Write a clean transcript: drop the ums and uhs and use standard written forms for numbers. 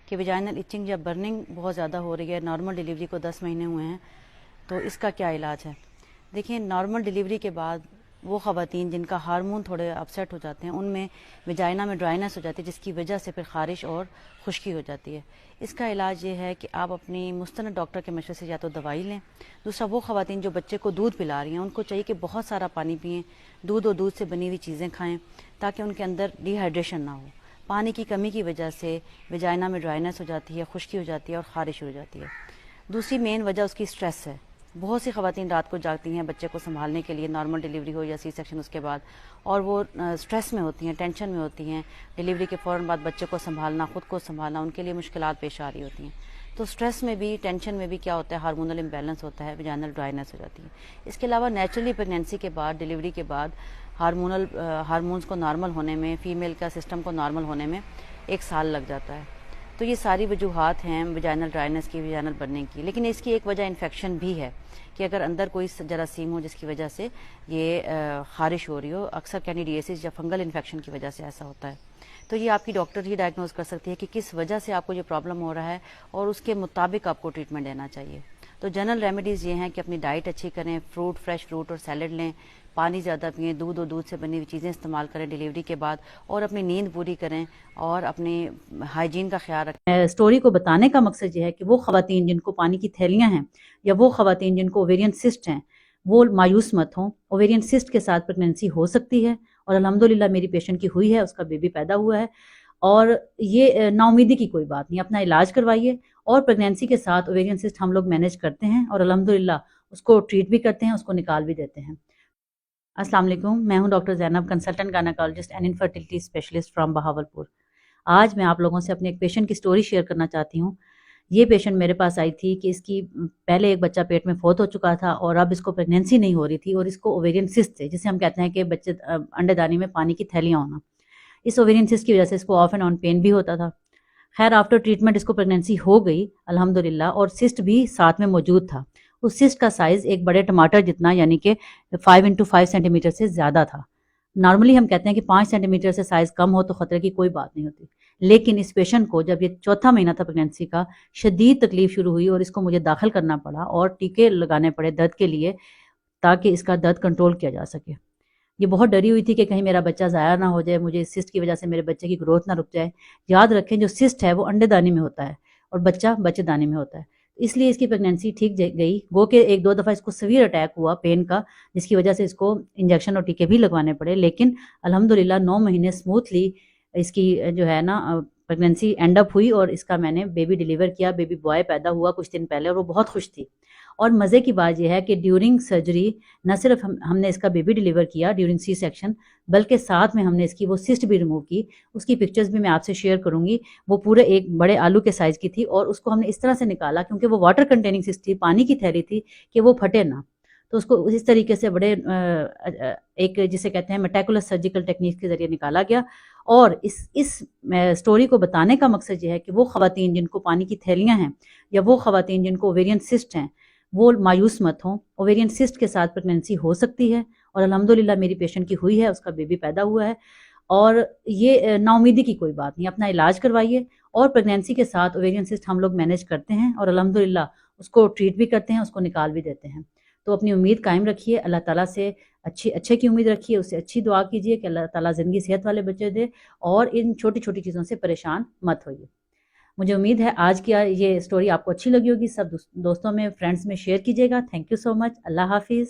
کہ vaginal itching یا burning بہت زیادہ ہو رہی ہے، نارمل ڈیلیوری کو 10 مہینے ہوئے ہیں، تو اس کا کیا علاج ہے؟ دیکھیں، نارمل ڈیلیوری کے بعد وہ خواتین جن کا ہارمون تھوڑے اپسیٹ ہو جاتے ہیں، ان میں ویجائنا میں ڈرائنس ہو جاتی ہے، جس کی وجہ سے پھر خارش اور خشکی ہو جاتی ہے۔ اس کا علاج یہ ہے کہ آپ اپنی مستند ڈاکٹر کے مشورے سے یا تو دوائی لیں۔ دوسرا، وہ خواتین جو بچے کو دودھ پلا رہی ہیں، ان کو چاہیے کہ بہت سارا پانی پئیں، دودھ اور دودھ سے بنی ہوئی چیزیں کھائیں، تاکہ ان کے اندر ڈی ہائیڈریشن نہ ہو۔ پانی کی کمی کی وجہ سے ویجائنا میں ڈرائنس ہو جاتی ہے، خشکی ہو جاتی ہے اور خارش ہو جاتی ہے۔ دوسری مین وجہ اس کی سٹریس ہے۔ بہت سی خواتین رات کو جاگتی ہیں بچے کو سنبھالنے کے لیے، نارمل ڈیلیوری ہو یا سی سیکشن اس کے بعد، اور وہ سٹریس میں ہوتی ہیں، ٹینشن میں ہوتی ہیں، ڈیلیوری کے فوراً بعد بچے کو سنبھالنا، خود کو سنبھالنا، ان کے لیے مشکلات پیش آ رہی ہوتی ہیں۔ تو سٹریس میں بھی، ٹینشن میں بھی کیا ہوتا ہے، ہارمونل امبیلنس ہوتا ہے، ویجائنل ڈرائنس ہو جاتی ہے۔ اس کے علاوہ نیچرلی پریگنینسی کے بعد، ڈیلیوری کے بعد ہارمونز کو نارمل ہونے میں، فیمیل کا سسٹم کو نارمل ہونے میں 1 سال لگ جاتا ہے۔ تو یہ ساری وجوہات ہیں ویجائنل ڈرائنس کی، ویجائنل برننگ کی۔ لیکن اس کی ایک وجہ انفیکشن بھی ہے، کہ اگر اندر کوئی جراثیم ہو جس کی وجہ سے یہ خارش ہو رہی ہو، اکثر کینیڈیسس یا فنگل انفیکشن کی وجہ سے ایسا ہوتا ہے۔ تو یہ آپ کی ڈاکٹر ہی ڈائگنوز کر سکتی ہے کہ کس وجہ سے آپ کو یہ پرابلم ہو رہا ہے، اور اس کے مطابق آپ کو ٹریٹمنٹ دینا چاہیے۔ تو جنرل ریمیڈیز یہ ہیں کہ اپنی ڈائٹ اچھی کریں، فریش فروٹ اور سیلڈ لیں، پانی زیادہ پئیں، دودھ اور دودھ سے بنی ہوئی چیزیں استعمال کریں ڈیلیوری کے بعد، اور اپنی نیند پوری کریں، اور اپنی ہائیجین کا خیال رکھیں۔ اسٹوری کو بتانے کا مقصد یہ ہے کہ وہ خواتین جن کو پانی کی تھیلیاں ہیں، یا وہ خواتین جن کو اوویرین سسٹ ہیں، وہ مایوس مت ہوں۔ اوویرین سسٹ کے ساتھ پریگنینسی ہو سکتی ہے، اور الحمدللہ میری پیشنٹ کی ہوئی ہے، اس کا بیبی پیدا ہوا ہے، اور یہ نا امیدی کی کوئی بات نہیں، اپنا علاج کروائیے۔ اور پریگنینسی کے ساتھ اوویرین سسٹ ہم لوگ مینیج کرتے ہیں، اور الحمدللہ اس کو ٹریٹ بھی کرتے ہیں، اس کو نکال بھی دیتے ہیں۔ السلام علیکم، میں ہوں doctor Zainab, consultant gynaecologist and infertility specialist from Bahawalpur. آج میں آپ لوگوں سے اپنے ایک پیشنٹ کی سٹوری شیئر کرنا چاہتی ہوں۔ یہ پیشنٹ میرے پاس آئی تھی کہ اس کی پہلے ایک بچہ پیٹ میں فوت ہو چکا تھا، اور اب اس کو پریگنینسی نہیں ہو رہی تھی، اور اس کو اوویرین سسٹ تھے، جسے ہم کہتے ہیں کہ بچے انڈے دانی میں پانی کی تھیلیاں ہونا۔ اس اوویرین سسٹ کی وجہ سے اس کو آف اینڈ آن پین بھی ہوتا تھا۔ خیر، آفٹر ٹریٹمنٹ اس کو پریگنینسی ہو گئی الحمدللہ، اور سسٹ بھی ساتھ میں موجود تھا۔ اس سسٹ کا سائز ایک بڑے ٹماٹر جتنا، یعنی کہ 5x5 سینٹی میٹر سے زیادہ تھا۔ نارملی ہم کہتے ہیں کہ 5 سینٹی میٹر سے سائز کم ہو تو خطرے کی کوئی بات نہیں ہوتی، لیکن اس پیشنٹ کو جب یہ 4تھا مہینہ تھا پریگنینسی کا، شدید تکلیف شروع ہوئی، اور اس کو مجھے داخل کرنا پڑا، اور ٹیکے لگانے پڑے درد کے لیے، تاکہ اس کا درد کنٹرول کیا جا سکے۔ یہ بہت ڈری ہوئی تھی کہ کہیں میرا بچہ ضائع نہ ہو جائے، مجھے اس سسٹ کی وجہ سے میرے بچے کی گروتھ نہ رک جائے۔ یاد رکھیں، جو سسٹ ہے وہ انڈے دانی میں ہوتا ہے، اور بچہ بچے دانی میں ہوتا ہے۔ اس لیے اس کی پریگنینسی ٹھیک گئی، گو کہ 1-2 دفعہ اس کو سیویر اٹیک ہوا پین کا، جس کی وجہ سے اس کو انجیکشن اور ٹیکے بھی لگوانے پڑے، لیکن الحمدللہ 9 مہینے اسموتھلی اس کی جو ہے نا پریگنینسی اینڈ اپ ہوئی، اور اس کا میں نے بیبی ڈیلیور کیا، بیبی بوائے پیدا ہوا کچھ دن پہلے، اور وہ بہت خوش تھی۔ اور مزے کی بات یہ ہے کہ ڈیورنگ سرجری نہ صرف ہم نے اس کا بیبی ڈیلیور کیا ڈیورنگ سی سیکشن، بلکہ ساتھ میں ہم نے اس کی وہ سسٹ بھی ریموو کی۔ اس کی پکچرز بھی میں آپ سے شیئر کروں گی۔ وہ پورے ایک بڑے آلو کے سائز کی تھی، اور اس کو ہم نے اس طرح سے نکالا، کیونکہ وہ واٹر کنٹیننگ سسٹ تھی، پانی کی تھیلی تھی، کہ وہ پھٹے نہ۔ تو اس کو اس طریقے سے بڑے ایک جسے کہتے ہیں میٹیکولس سرجیکل ٹیکنیک کے ذریعے نکالا گیا۔ اور اس سٹوری کو بتانے کا مقصد یہ ہے کہ وہ خواتین جن کو پانی کی تھیلیاں ہیں، یا وہ خواتین جن کو اوویرین سسٹ ہیں، وہ مایوس مت ہوں۔ اوویرین سسٹ کے ساتھ پریگنینسی ہو سکتی ہے، اور الحمدللہ میری پیشنٹ کی ہوئی ہے، اس کا بیبی پیدا ہوا ہے، اور یہ نا امیدی کی کوئی بات نہیں، اپنا علاج کروائیے۔ اور پریگنینسی کے ساتھ اوویرین سسٹ ہم لوگ مینیج کرتے ہیں، اور الحمدللہ اس کو ٹریٹ بھی کرتے ہیں، اس کو نکال بھی دیتے ہیں۔ تو اپنی امید قائم رکھیے، اللہ تعالیٰ سے اچھے کی امید رکھیے، اس سے اچھی دعا کیجیے کہ اللہ تعالیٰ زندگی صحت والے بچے دے، اور ان چھوٹی چھوٹی چیزوں سے پریشان مت ہوئیے۔ مجھے امید ہے آج کی یہ سٹوری آپ کو اچھی لگی ہوگی۔ سب دوستوں میں، فرینڈز میں شیئر کیجیے گا۔ تھینک یو سو مچ۔ اللہ حافظ۔